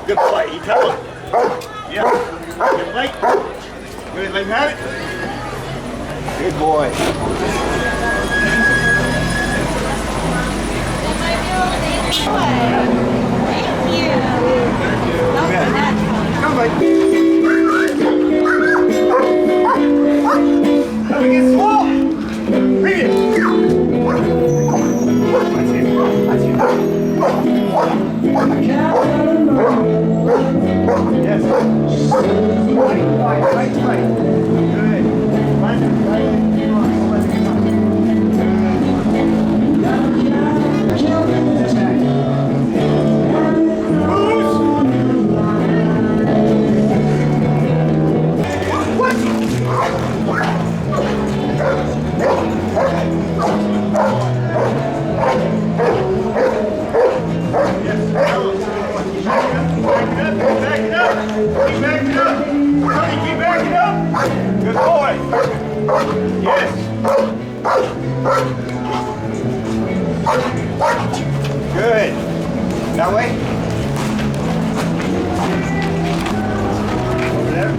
Good play. You tell him. Yeah. Good play. Good. Let him have it. Good boy. Thank you. Come on. Let me get small. Read it. That's it. Yes. Right. Good. Good boy. Yes. Good. That way. Over there.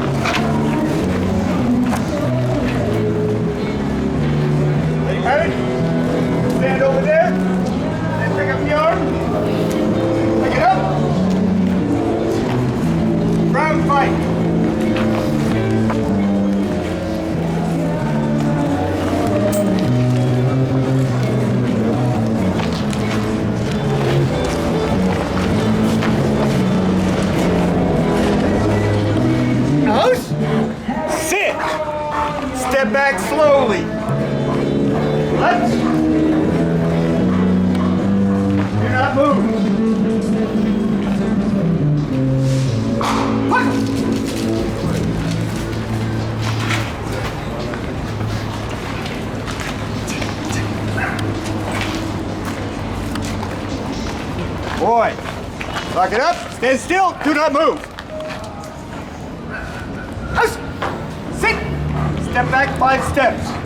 There you have it. Stand over there. And pick up the arm. Pick it up. Round fight. Sit. Step back slowly. Let's. Do not move. What? Boy, lock it up. Stand still. Do not move. Sit. Step back 5 steps.